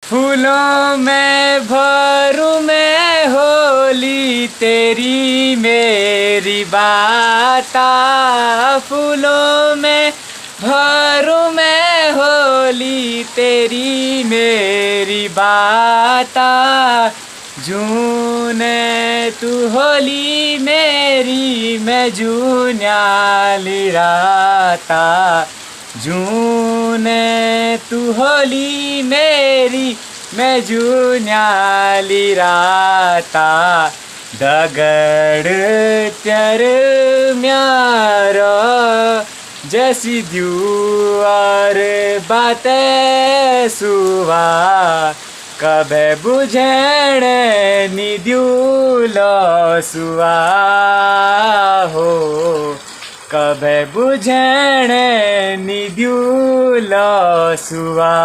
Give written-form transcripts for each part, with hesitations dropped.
फूलों में भरूं मैं होली तेरी मेरी बाता, फूलों में भरूं मैं होली तेरी मेरी बाता, जूने तू होली मेरी मैं जून्याली राता, जूने तू होली मेरी मैं जून्याली राता, दगड तर म्यारो जैसी द्युआर बाते सुवा, कभे बुझेण निद्युलो सुवा हो, कभे बुझेण निद्युलो सुवा।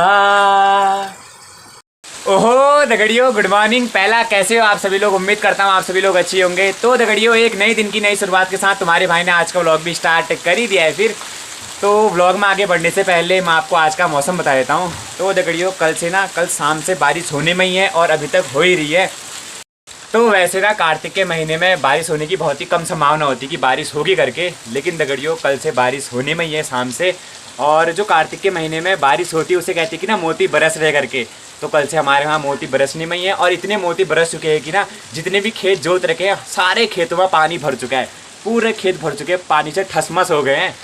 ओहो दगड़ियों, गुड मॉर्निंग। पहला कैसे हो आप सभी लोग? उम्मीद करता हूँ आप सभी लोग अच्छी होंगे। तो दगड़ियों, एक नई दिन की नई शुरुआत के साथ तुम्हारे भाई ने आज का व्लॉग भी स्टार्ट कर ही दिया है। फिर तो व्लॉग में आगे बढ़ने से पहले मैं आपको आज का मौसम बता देता हूँ। तो दगड़ियों, कल शाम से बारिश होने में ही है और अभी तक हो ही रही है। तो वैसे ना कार्तिक के महीने में बारिश होने की बहुत ही कम संभावना होती कि बारिश होगी करके, लेकिन दगड़ियों कल से बारिश होने में ही है शाम से। और जो कार्तिक के महीने में बारिश होती है उसे कहते हैं कि ना मोती बरस रहे करके। तो कल से हमारे वहाँ मोती बरसने में ही है और इतने मोती बरस चुके हैं कि ना जितने भी खेत जोत रखे हैं सारे खेतों में पानी भर चुका है, पूरे खेत भर चुके हैं, पानी से ठसमस हो गए हैं।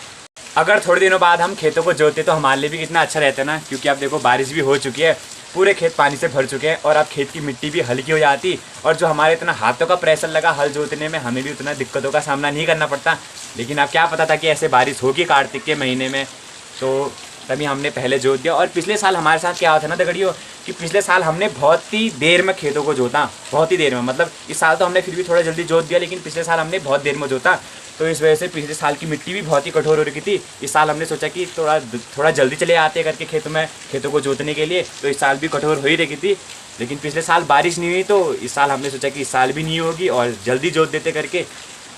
अगर थोड़े दिनों बाद हम खेतों को जोते तो हमारे लिए भी कितना अच्छा रहता है ना, क्योंकि आप देखो बारिश भी हो चुकी है, पूरे खेत पानी से भर चुके हैं और अब खेत की मिट्टी भी हल्की हो जाती और जो हमारे इतना हाथों का प्रेशर लगा हल जोतने में, हमें भी उतना दिक्कतों का सामना नहीं करना पड़ता। लेकिन अब क्या पता था कि ऐसे बारिश होगी कार्तिक के महीने में, तो तभी हमने पहले जोत दिया। और पिछले साल हमारे साथ क्या होता है ना दगड़ियों कि पिछले साल हमने बहुत ही देर में खेतों को जोता, बहुत ही देर में, मतलब इस साल तो हमने फिर भी थोड़ा जल्दी जोत दिया, लेकिन पिछले साल हमने बहुत देर में जोता। तो इस वजह से पिछले साल की मिट्टी भी बहुत ही कठोर हो रही थी। इस साल हमने सोचा कि थोड़ा जल्दी चले आते करके खेतों को जोतने के लिए, तो इस साल भी कठोर हो ही रही थी। लेकिन पिछले साल बारिश नहीं हुई तो इस साल हमने सोचा कि इस साल भी नहीं होगी और जल्दी जोत देते करके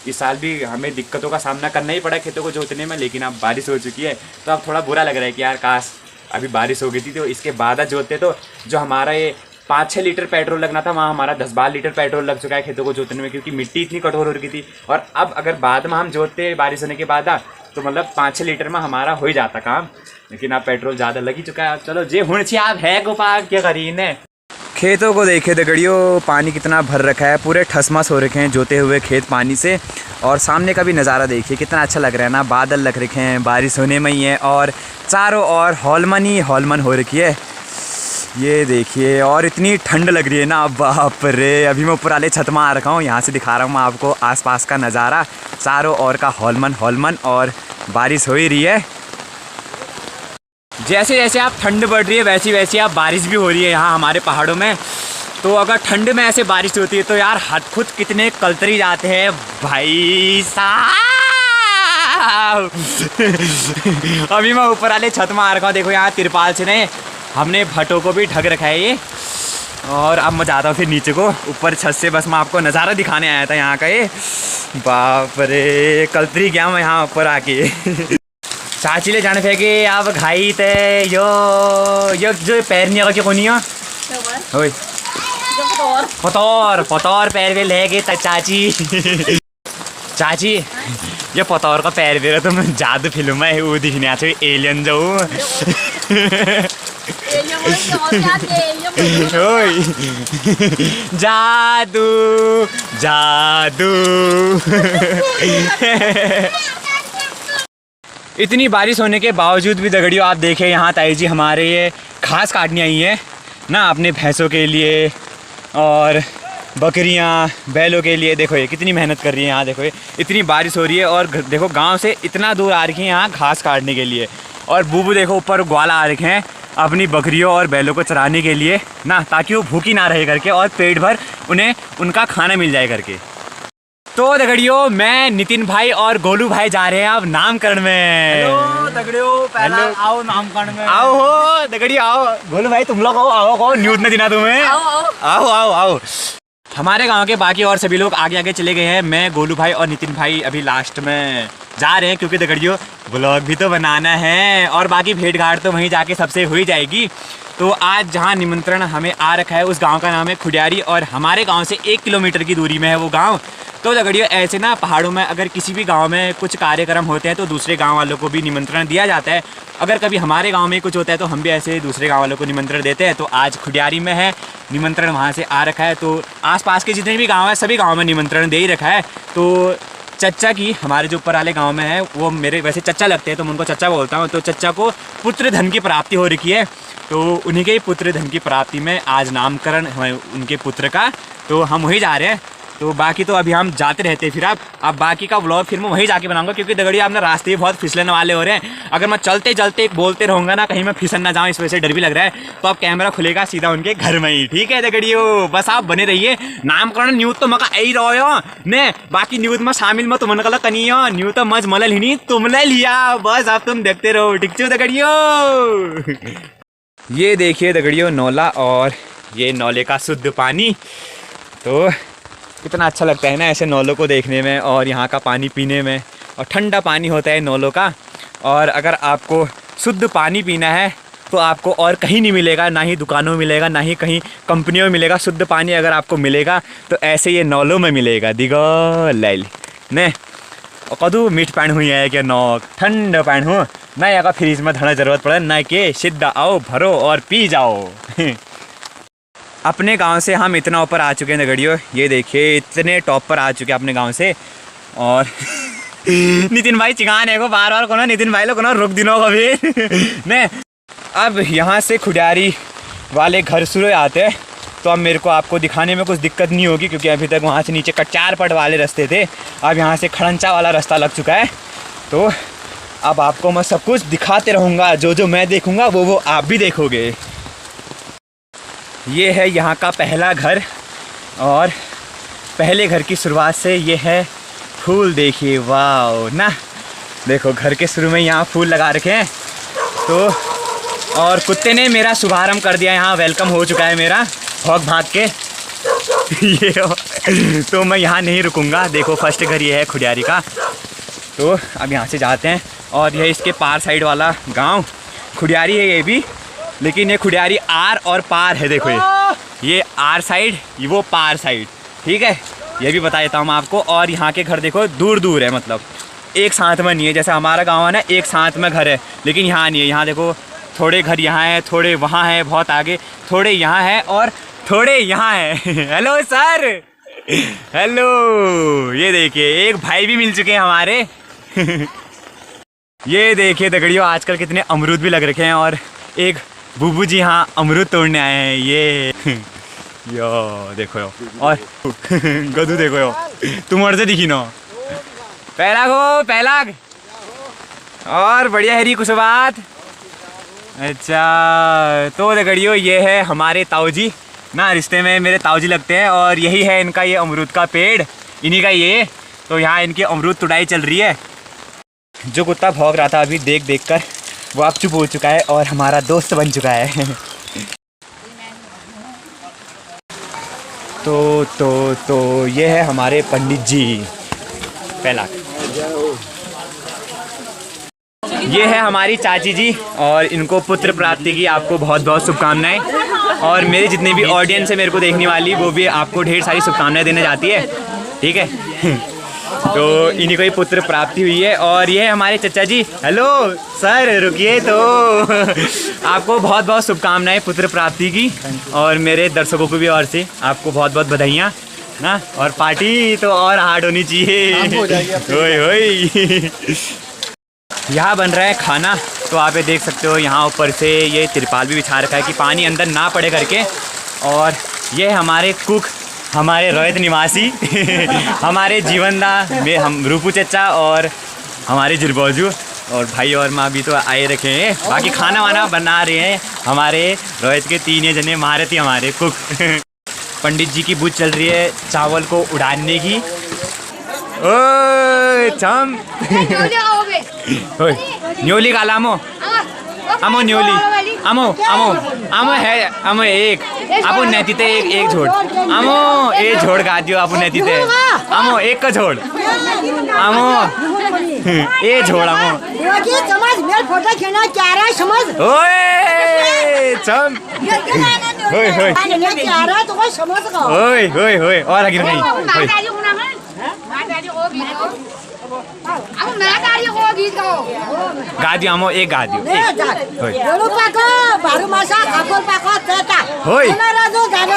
इस साल भी हमें दिक्कतों का सामना करना ही पड़ा खेतों को जोतने में। लेकिन अब बारिश हो चुकी है तो अब थोड़ा बुरा लग रहा है कि यार काश अभी बारिश हो गई थी तो इसके बाद जोतते, तो जो हमारा ये 5-6 लीटर पेट्रोल लगना था वहाँ हमारा 10-12 लीटर पेट्रोल लग चुका है खेतों को जोतने में, क्योंकि मिट्टी इतनी कठोर हो रही थी। और अब अगर बाद में हम जोतते बारिश होने के बाद तो मतलब 5-6 लीटर में हमारा हो ही जाता काम, लेकिन अब पेट्रोल ज़्यादा लग ही चुका है। चलो जे हुणछी आप है गोपाल क्या करीने। खेतों को देखे दगड़ियों, पानी कितना भर रखा है, पूरे ठसमस हो रखे हैं जोते हुए खेत पानी से। और सामने का भी नज़ारा देखिए कितना अच्छा लग रहा है ना, बादल लग रखे हैं, बारिश होने में ही है और चारों ओर हॉलमन ही हॉलमन हो रखी है, ये देखिए। और इतनी ठंड लग रही है ना, बाप रे। अभी मैं ऊपर वाले छत में आ रखा हूँ, यहाँ से दिखा रहा हूँ मैं आपको आसपास का नज़ारा, चारों ओर का हॉलमन हॉलमन और बारिश हो ही रही है। जैसे जैसे आप ठंड बढ़ रही है वैसी वैसी आप बारिश भी हो रही है यहाँ हमारे पहाड़ों में। तो अगर ठंड में ऐसे बारिश होती है तो यार हाथ खुद कितने कलतरी जाते हैं भाई साहब। अभी मैं ऊपर वाले छत में आ रखा हूँ, देखो यहाँ तिरपाल से ने हमने भट्टों को भी ढक रखा है ये। और अब मैं जाता हूँ फिर नीचे को, ऊपर छत से बस मैं आपको नज़ारा दिखाने आया था यहाँ का। ये बाप रे, कलतरी गया मैं यहाँ ऊपर आके। चाची ले जाने फेंके आप घाई थे यो जो पैर नहीं आगे कोनी पतौर पतौर पैर में ले गए चाची। चाची ये पतौर का पैर भी तो मैं जादू फिल्म है वो दिखने आते एलियन जाऊँ। जादू जादू। इतनी बारिश होने के बावजूद भी दगड़ियों आप देखें यहाँ ताई जी हमारे ये घास काटने आई हैं ना अपने भैंसों के लिए और बकरियाँ बैलों के लिए। देखो ये कितनी मेहनत कर रही है यहाँ, देखो ये इतनी बारिश हो रही है और देखो गांव से इतना दूर आ रखी है यहाँ घास काटने के लिए। और बूबू देखो ऊपर ग्वाला आ रखे हैं अपनी बकरियों और बैलों को चराने के लिए ना, ताकि वो भूखी ना रहे करके और पेट भर उन्हें उनका खाना मिल जाए करके। तो दगड़ियों मैं नितिन भाई और गोलू भाई जा रहे हैं अब नामकरण में। हेलो दगड़ियों, पहला आओ नामकरण में। आओ हो दगड़ियों आओ, गोलू भाई तुम लोग आओ आओ न्यूज ने देना तुम्हें। आओ आओ आओ। हमारे गांव के बाकी और सभी लोग आगे आगे चले गए हैं, मैं गोलू भाई और नितिन भाई अभी लास्ट में जा रहे हैं, क्योंकि दगड़ियों ब्लॉग भी तो बनाना है और बाकी भेंट घाट तो वहीं जाके सबसे हो ही जाएगी। तो तो आज जहाँ निमंत्रण हमें आ रखा है उस गांव का नाम है खुडियारी और हमारे गांव से 1 किलोमीटर की दूरी में है वो गांव। तो दगड़ियों ऐसे ना पहाड़ों में अगर किसी भी गांव में कुछ कार्यक्रम होते हैं तो दूसरे गांव वालों को भी निमंत्रण दिया जाता है। अगर कभी हमारे गांव में कुछ होता है तो हम भी ऐसे दूसरे गांव वालों को निमंत्रण देते हैं। तो आज खुडियारी में है निमंत्रण, वहाँ से आ रखा है। तो आसपास के जितने भी गाँव हैं सभी गाँव में निमंत्रण दे ही रखा है। तो चच्चा की हमारे जो ऊपर वाले गांव में है वो मेरे वैसे चच्चा लगते हैं तो मैं उनको चच्चा बोलता हूँ। तो चच्चा को पुत्र धन की प्राप्ति हो रखी है, तो उन्हीं के पुत्र धन की प्राप्ति में आज नामकरण है उनके पुत्र का, तो हम वहीं जा रहे हैं। तो बाकी तो अभी हम जाते रहते हैं, फिर अब बाकी का व्लॉग फिर मैं वहीं जाके बनाऊंगा क्योंकि दगड़िया आपने रास्ते ही बहुत फिसलने वाले हो रहे हैं। अगर मैं चलते चलते बोलते रहूँगा ना कहीं मैं फिसल ना जाऊँ, इस वजह से डर भी लग रहा है। तो अब कैमरा खुलेगा सीधा उनके घर में ही, ठीक है दगड़ियों, बस आप बने रहिए। नामकरण न्यूज तो मका आई रहो ने, बाकी न्यूज में शामिल मैं तुमने कल कनी हो, न्यूज तो मज मलल ही नहीं तुमने लिया, बस आप तुम देखते रहो, ठीक छो दगड़ियों। ये देखिए दगड़ियों नौला और ये नौले का शुद्ध पानी, तो कितना अच्छा लगता है ना ऐसे नौलों को देखने में और यहाँ का पानी पीने में। और ठंडा पानी होता है नौलों का, और अगर आपको शुद्ध पानी पीना है तो आपको और कहीं नहीं मिलेगा, ना ही दुकानों में मिलेगा, ना ही कहीं कंपनियों में मिलेगा। शुद्ध पानी अगर आपको मिलेगा तो ऐसे ये नौलों में मिलेगा। दिगो लैल ने कदू मीठ पानी हुई है कि नौक ठंड पानी हो ना, यहाँ का फ्रीज में धना जरूरत पड़े ना कि सीधा आओ भरो और पी जाओ। अपने गांव से हम इतना ऊपर आ चुके हैं दगड़ियों, ये देखिए इतने टॉप पर आ चुके हैं अपने गांव से। और नितिन भाई चिकान है को बार बार को ना, नितिन भाई लोग को ना रुक दिनों कभी ने। अब यहाँ से खुडियारी वाले घर शुरू आते हैं, तो अब मेरे को आपको दिखाने में कुछ दिक्कत नहीं होगी क्योंकि अभी तक वहाँ से नीचे कचार पट वाले रास्ते थे, अब यहाँ से खड़ंचा वाला रास्ता लग चुका है। तो अब आपको मैं सब कुछ दिखाते रहूँगा, जो जो मैं देखूँगा वो आप भी देखोगे। ये है यहाँ का पहला घर, और पहले घर की शुरुआत से ये है फूल, देखिए वाह ना, देखो घर के शुरू में यहाँ फूल लगा रखे हैं। तो और कुत्ते ने मेरा शुभारंभ कर दिया, यहाँ वेलकम हो चुका है मेरा भौंक भाग के। ये तो मैं यहाँ नहीं रुकूंगा, देखो फर्स्ट घर ये है खुडियारी का। तो अब यहाँ से जाते हैं, और यह इसके पार साइड वाला गांव खुडियारी है ये भी, लेकिन ये खुडियारी आर और पार है। देखो ये आर साइड, वो पार साइड, ठीक है, ये भी बता देता हूँ मैं आपको। और यहाँ के घर देखो दूर दूर है, मतलब एक साथ में नहीं है। जैसे हमारा गांव है ना एक साथ में घर है, लेकिन यहाँ नहीं है। यहाँ देखो थोड़े घर यहाँ है, थोड़े वहाँ है, बहुत आगे थोड़े यहाँ है और थोड़े यहाँ है। हेलो सर, हेलो, ये देखिए एक भाई भी मिल चुके हैं हमारे। ये देखिए दगड़ियों आजकल कितने अमरूद भी लग रखे हैं, और एक बूबू जी हाँ अमरूद तोड़ने आए हैं। ये यो देखो यो, और गदू देखो यो, तुम और से दिखी नो पहला गो पहला, और बढ़िया हरी कुछ बात। अच्छा तो दगड़ियों ये है हमारे ताऊजी ना, रिश्ते में मेरे ताऊजी लगते हैं, और यही है इनका ये अमरूद का पेड़, इन्हीं का ये। तो यहाँ इनकी अमरूद तुड़ाई चल रही है। जो कुत्ता भौंक रहा था अभी देख देख कर, वो अब चुप हो चुका है और हमारा दोस्त बन चुका है। तो ये है हमारे पंडित जी पहला, ये है हमारी चाची जी, और इनको पुत्र प्राप्ति की आपको बहुत बहुत शुभकामनाएं। और मेरे जितने भी ऑडियंस है मेरे को देखने वाली, वो भी आपको ढेर सारी शुभकामनाएं देने जाती है, ठीक है। तो इन्हीं को ही पुत्र प्राप्ति हुई है। और ये है हमारे चचा जी, हेलो सर रुकिए, तो आपको बहुत बहुत शुभकामनाएं पुत्र प्राप्ति की, और मेरे दर्शकों को भी और से आपको बहुत बहुत बधाइयाँ ना। और पार्टी तो और हार्ड होनी चाहिए। ओए ओए यहाँ बन रहा है खाना, तो आप ये देख सकते हो, यहाँ ऊपर से ये तिरपाल भी बिछा रखा है कि पानी अंदर ना पड़े करके। और ये हमारे कुक, हमारे रोहित निवासी, हमारे जीवनदा में हम रूपू चचा, और हमारे जिरबौजू, और भाई और माँ भी तो आए रखे हैं। बाकी खाना वाना बना रहे हैं हमारे रोहित के 3 जने महारथी हमारे कुक। पंडित जी की बूझ चल रही है चावल को उड़ाने की। ओए चम न्योली का लामो अमो न्योली अमो अमो अमो है अमो एक आपो नेतीते एक छोड़ अमो एक छोड़ का दियो आपो नेतीते अमो एक का छोड़ अमो ए झोड़ा मो रोगी समझ मेरे फोटो खींचना क्या रहा है समझ ओए चम होय होय क्या रहा है तो कोई समझ का होय होय होय और आगे नहीं होय गा दियो हमो एक गा दियो होय दोनों पाको बारू मासा खाकोल पाको तेता होय गाना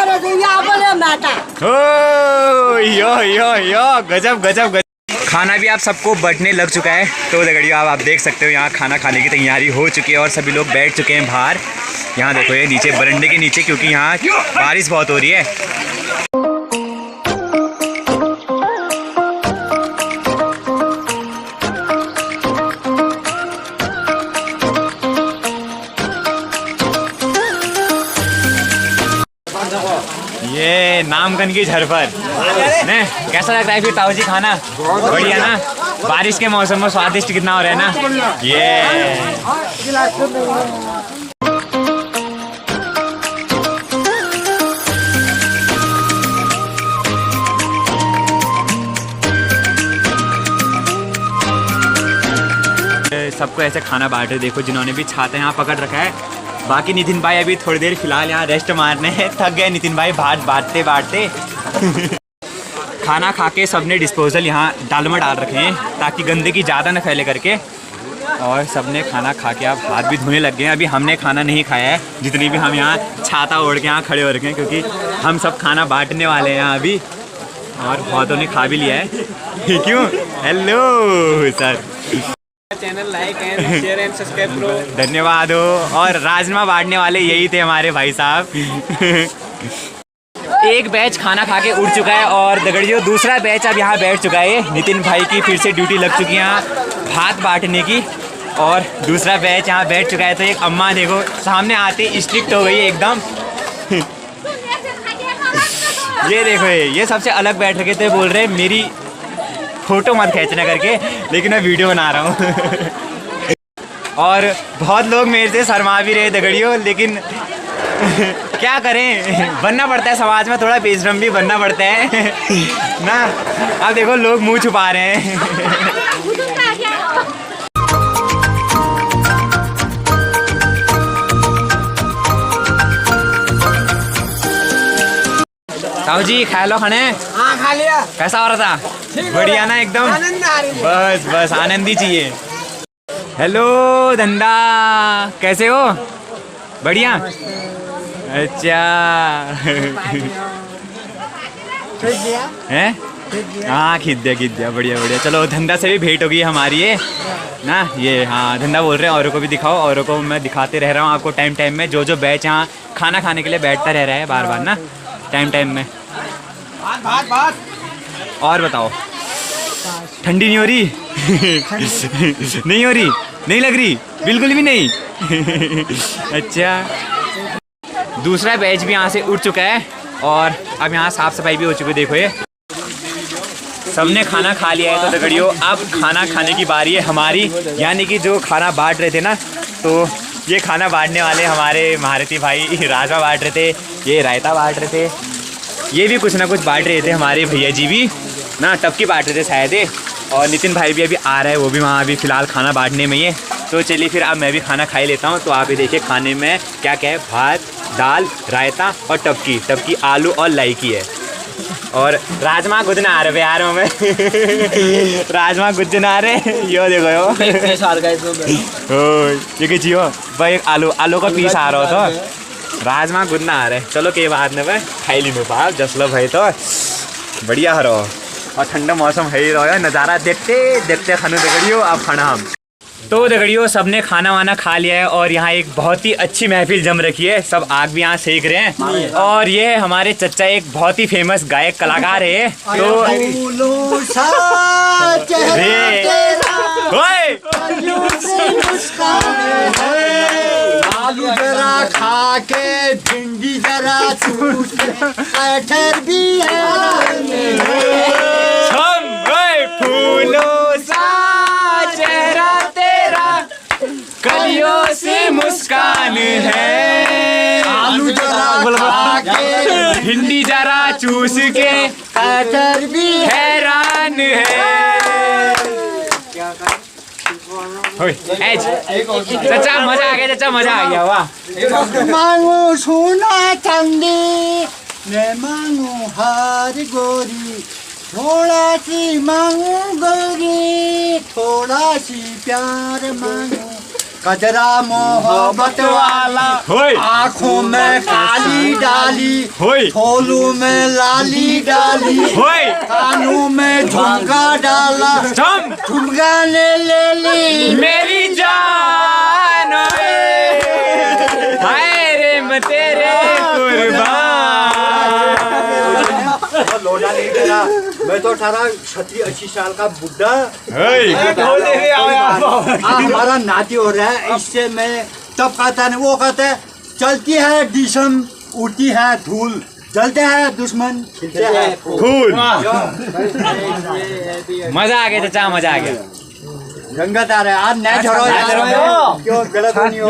राजू ये आपने माता होय यो गजब गजब खाना भी आप सबको बंटने लग चुका है। तो दगड़ियों आप देख सकते हो यहाँ खाना खाने की तैयारी हो चुकी है और सभी लोग बैठ चुके हैं बाहर। यहाँ देखो ये नीचे बरंडे के नीचे, क्योंकि यहाँ बारिश बहुत हो रही है। ये नामकन की झरफर ने कैसा लग रहा है फिर ताऊ जी खाना? बढ़िया ना? बारिश के मौसम में स्वादिष्ट कितना हो रहा है ना ये। सबको ऐसे खाना बांट रहे, देखो जिन्होंने भी छाते यहाँ पकड़ रखा है। बाकी नितिन भाई अभी थोड़ी देर फिलहाल यहाँ रेस्ट मारने हैं, थक गए नितिन भाई बांटते बांटते। खाना खा के सबने डिस्पोजल यहाँ डाल में डाल रखे हैं ताकि गंदगी ज़्यादा न फैले करके। और सबने खाना खा के अब हाथ भी धोने लग गए हैं। अभी हमने खाना नहीं खाया है, जितनी भी हम यहाँ छाता ओढ़ के यहाँ खड़े हो रखे हैं, क्योंकि हम सब खाना बांटने वाले हैं यहाँ अभी। और बहुतों ने खा भी लिया है। क्यों? Hello sir, channel like and share and subscribe करो। धन्यवाद हो। और राजमा बांटने वाले यही थे हमारे भाई साहब। एक बैच खाना खा के उड़ चुका है और दगड़ियों दूसरा बैच अब यहाँ बैठ चुका है। नितिन भाई की फिर से ड्यूटी लग चुकी है यहाँ भात बांटने की, और दूसरा बैच यहाँ बैठ चुका है। तो एक अम्मा देखो सामने आते स्ट्रिक्ट हो गई है एकदम। ये देखो ये सबसे अलग बैठ रखे थे, बोल रहे मेरी फोटो मत खींचना करके, लेकिन मैं वीडियो बना रहा हूँ। और बहुत लोग मेरे से शर्मा भी रहे दगड़ियों, लेकिन क्या करें, बनना पड़ता है समाज में, थोड़ा बेशरम भी बनना पड़ता है ना। अब देखो लोग मुंह छुपा रहे हैं। ताऊ जी खा लो खाने? हाँ खा लिया। कैसा हो रहा था? बढ़िया ना एकदम? आनंद आ रही है। बस बस आनंद ही चाहिए। हेलो धंधा, कैसे हो? बढ़िया। अच्छा हैं? हाँ खींच दिया बढ़िया बढ़िया। चलो धंधा से भी भेंट होगी हमारी ये ना। ये हाँ धंधा बोल रहे हैं, औरों को भी दिखाओ। औरों को मैं दिखाते रह रहा हूँ आपको टाइम टाइम में। जो बैच यहाँ खाना खाने के लिए बैठता रह रहा है बार बार ना, टाइम टाइम में। और बताओ, ठंडी नहीं हो रही? नहीं हो रही? नहीं लग रही? बिल्कुल भी नहीं? अच्छा, दूसरा बैच भी यहाँ से उठ चुका है और अब यहाँ साफ सफाई भी हो चुकी है। देखो ये सबने खाना खा लिया है। तो दगड़ियों अब खाना खाने की बारी है हमारी, यानी कि जो खाना बांट रहे थे ना, तो ये खाना बांटने वाले हमारे महारथी भाई राजमा बांट रहे थे, ये रायता बांट रहे थे, ये भी कुछ ना कुछ बांट रहे थे हमारे भैया जी भी ना, टपकी बांट रहे थे शायद। और नितिन भाई भी अभी आ रहा है, वो भी वहाँ अभी फ़िलहाल खाना बांटने में ही है। तो चलिए फिर अब मैं भी खाना खा ही लेता हूँ। तो आप ये देखिए खाने में क्या क्या है, भात दाल रायता और टपकी आलू और लाई की है। और राजमा गुदना आ रहे बिहार में राजमा गुजना आ रहे। यो देखो यो ये कि जियो भाई, एक आलू का पीस आ रहा था, राजमा गुदना आ रहे। चलो के बाद में भाई खाई ली में पाप जसलो भाई, तो बढ़िया हो रहा और ठंडा मौसम है ही रहा, नज़ारा देखते देखते खाने दगड़ियो आप खाना हम। तो दगड़ियों सबने खाना वाना खा लिया है और यहाँ एक बहुत ही अच्छी महफिल जम रखी है, सब आग भी यहाँ सेक रहे हैं। और ये है हमारे चच्चा, एक बहुत ही फेमस गायक कलाकार है। तो आलू जरा खा के भिंडी जरा भी फूलों सा चेहरा तेरा, कलियों से मुस्कान है। आलू जरा खा के भिंडी जरा चूस के, कटर भी हैरान है। चाचा मजा आ गया, चाचा मजा आ गया। वाह मांगू सोना चांदी, मैं मांगू हार गोरी, थोड़ा सी मांगू गोरी, थोड़ा सी प्यार मांगू, कजरा मोहब्बत वाला, आँखों में काली डाली, थोलू में लाली डाली, कानों में झुमका डाला, झुमका ने ले ली मेरी जान, हाय रे मैं तेरे कुर्बान। लोटा नहीं तेरा, मैं तो 18-80 साल का बुढ़ा, हमारा नाती हो रहा है, इससे मैं तब कहता नहीं, वो कहता है चलती है डिशम, उड़ती है धूल, जलते हैं दुश्मन, खिलते हैं फूल। मजा आ गया चाचा, मजा आ गया। रंगत आ रहा है आज, नया छोड़ो क्यों गलत नहीं हो,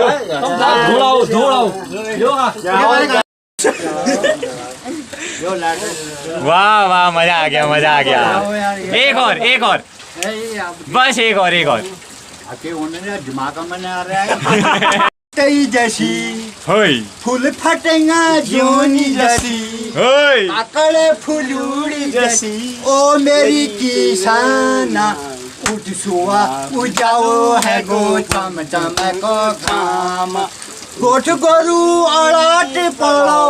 वाह वाह मजा आ गया, मजा आ गया। एक और बस एक और आके उन्होंने दिमाग में आ रहा है तई जैसी फूल फटेगा जोनी जैसी, आकड़े फुलूड़ी जैसी, ओ मेरी किसाना उठ सुआ उजाओ है गो चम चम को घाम, गोठ गोरू अड़ाट पड़ो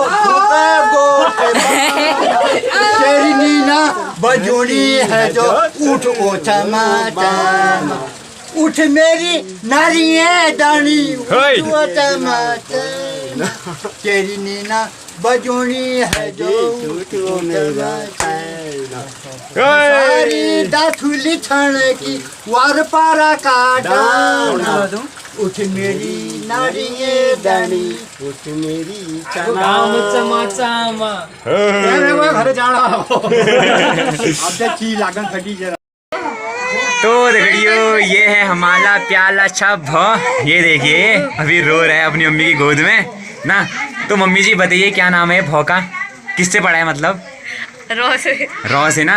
गोठ तेरी नीना बजूड़ी है जो उठ ओ चमा चम, उठ मेरी नारिये दानी उठ चमा चम, तेरी नीना बजूड़ी है जो उठ ओ चमा चम, सारी दाथुली छण की वार पारा का डाना, उठ मेरी नारिये दानी, उठ मेरी चमा घर जाना अब तक ची लागन खटी जरा। तो देखियो ये है हमारा प्याला अच्छा भौ, ये देखिए अभी रो रहा है अपनी मम्मी की गोद में ना। तो मम्मी जी बताइए क्या नाम है भौ का, किससे पढ़ा है मतलब? रॉ से ना,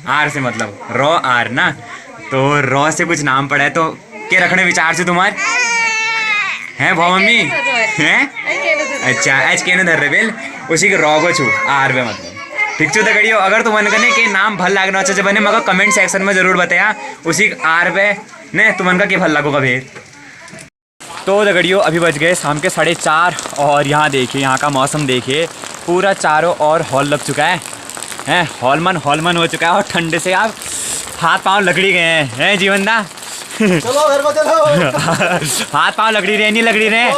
आर से मतलब रॉ आर ना, तो रॉ से कुछ नाम पड़ा है, तो क्या रखने विचार से तुम्हारे हैं भौ मम्मी हैं? अच्छा एच के धर रहे बेल उसी के रॉ को छू आर पे मतलब ठीक छू। तो अगर तुम मन करने के नाम भल लागना अच्छा बने मगर कमेंट सेक्शन में जरूर बताया उसी आर पे ने तुमन का क्या भल लागोगा फिर। तो दगड़ियों अभी बज गए शाम के 4:30 और यहाँ देखिए यहाँ का मौसम देखिए, पूरा चारों ओर हॉल लग चुका है हॉलमन हो चुका है, और ठंडे से आप हाथ पाँव लकड़ी गए हैं जीवन दा चलो घर को चलो हाथ पाँव लकड़ी रहे नहीं लकड़ी रहे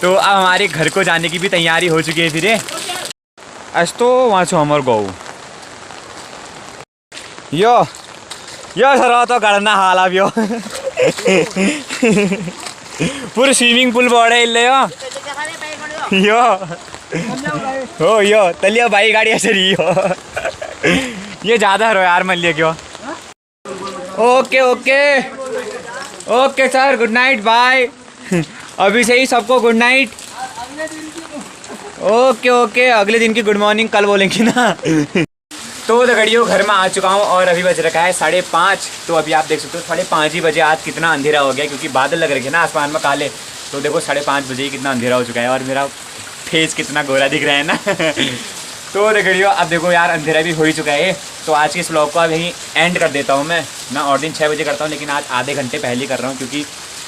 तो अब हमारे घर को जाने की भी तैयारी हो चुकी है फिर आज तो वहाँ से हमारे गौ यो सर तो करना हाल अब यो पूरे स्विमिंग पूल बड़े इल्ले यो तलिया बाई गाड़ी ऐसे रही हो ये ज़्यादा रो यार मान लिया क्यों। Okay sir good night bye अभी से ही सबको गुड नाइट। ओके अगले दिन की गुड मॉर्निंग कल बोलेंगे ना तो दगड़ियों घर में आ चुका हूँ और अभी बज रखा है 5:30। तो अभी आप देख सकते हो 5:30 ही बजे आज कितना अंधेरा हो गया क्योंकि बादल लग रखे ना आसमान में काले। तो देखो 5:30 बजे ही कितना अंधेरा हो चुका है और मेरा फेस कितना गोरा दिख रहा है ना तो दगड़ियों अब देखो यार अंधेरा भी हो ही चुका है। तो आज के इस व्लॉग को अब यहीं एंड कर देता हूँ मैं और दिन 6 बजे करता हूँ, लेकिन आज आधे घंटे पहले ही कर रहा हूँ क्योंकि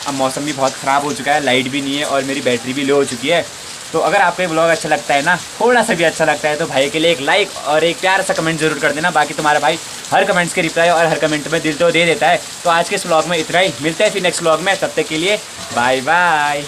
अब मौसम भी बहुत ख़राब हो चुका है, लाइट भी नहीं है और मेरी बैटरी भी लो हो चुकी है। तो अगर आपको ये ब्लॉग अच्छा लगता है ना, थोड़ा सा भी अच्छा लगता है तो भाई के लिए एक लाइक और एक प्यारा सा कमेंट जरूर कर देना। बाकी तुम्हारा भाई हर कमेंट्स के रिप्लाई और हर कमेंट में दिल तो दे देता है। तो आज के इस ब्लॉग में इतना ही, मिलते हैं फिर नेक्स्ट ब्लॉग में, तब तक के लिए बाय बाय।